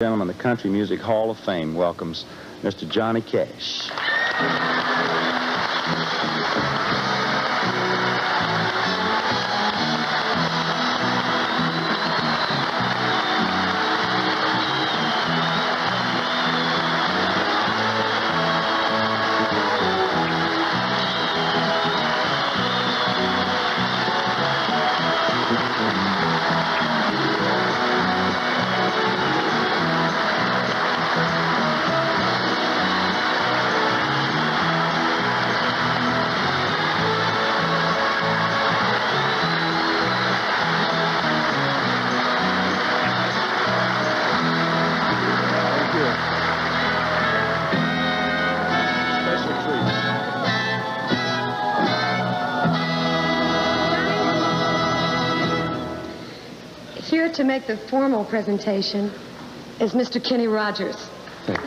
Gentlemen, the Country Music Hall of Fame welcomes Mr. Johnny Cash. Here to make the formal presentation is Mr. Kenny Rogers. Thank you.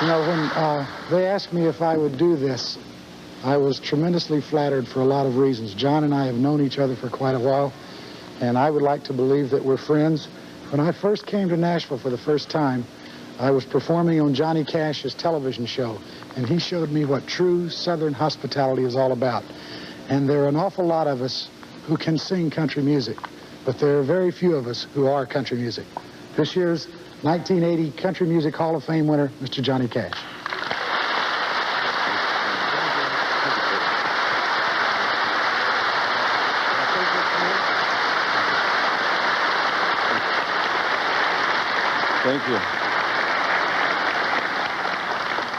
You know, when they asked me if I would do this, I was tremendously flattered for a lot of reasons. John and I have known each other for quite a while, and I would like to believe that we're friends. When I first came to Nashville for the first time, I was performing on Johnny Cash's television show, and he showed me what true Southern hospitality is all about. And there are an awful lot of us who can sing country music, but there are very few of us who are country music. This year's 1980 Country Music Hall of Fame winner, Mr. Johnny Cash. Thank you.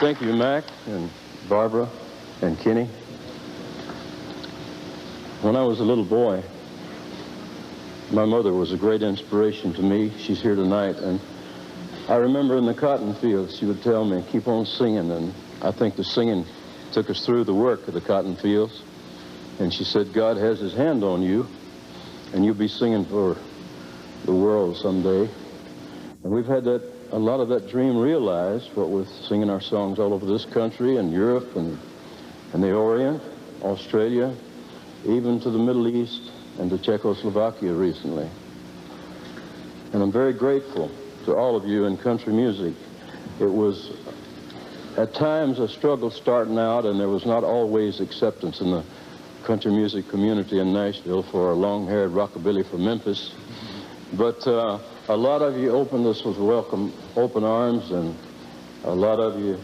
Thank you, Mac and Barbara and Kenny. When I was a little boy, my mother was a great inspiration to me. She's here tonight, and I remember in the cotton fields, she would tell me, keep on singing, and I think the singing took us through the work of the cotton fields. And she said, God has his hand on you, and you'll be singing for the world someday. And we've had a lot of that dream realized, what with singing our songs all over this country and Europe and the Orient, Australia, even to the Middle East and to Czechoslovakia recently. And I'm very grateful to all of you in country music. It was at times a struggle starting out, and there was not always acceptance in the country music community in Nashville for a long-haired rockabilly from Memphis. But a lot of you opened us with open arms, and a lot of you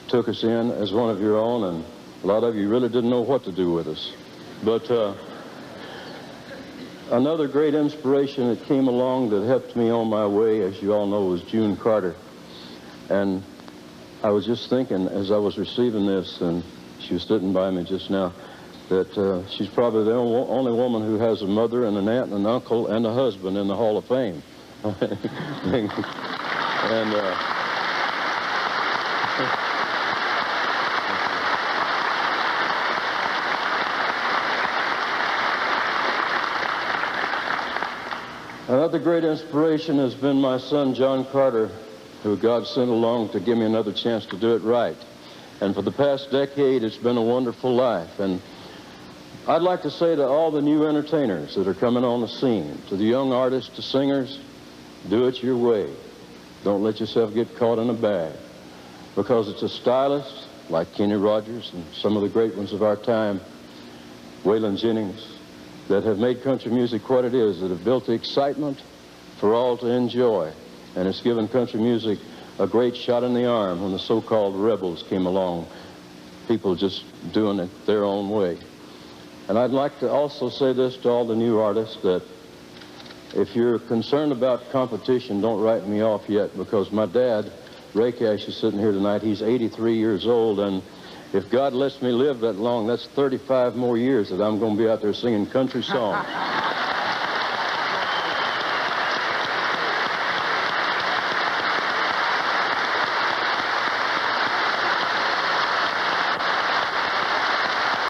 took us in as one of your own, and a lot of you really didn't know what to do with us. But another great inspiration that came along that helped me on my way, as you all know, was June Carter. And I was just thinking as I was receiving this, and she was sitting by me just now, that she's probably the only woman who has a mother and an aunt and an uncle and a husband in the Hall of Fame. Another great inspiration has been my son, John Carter, who God sent along to give me another chance to do it right. And for the past decade, it's been a wonderful life. And I'd like to say to all the new entertainers that are coming on the scene, to the young artists, to singers, do it your way. Don't let yourself get caught in a bag. Because it's a stylist like Kenny Rogers and some of the great ones of our time, Waylon Jennings, that have made country music what it is, that have built the excitement for all to enjoy. And it's given country music a great shot in the arm when the so-called rebels came along, people just doing it their own way. And I'd like to also say this to all the new artists, that if you're concerned about competition, don't write me off yet, because my dad, Ray Cash, is sitting here tonight. He's 83 years old, and if God lets me live that long, that's 35 more years that I'm going to be out there singing country songs.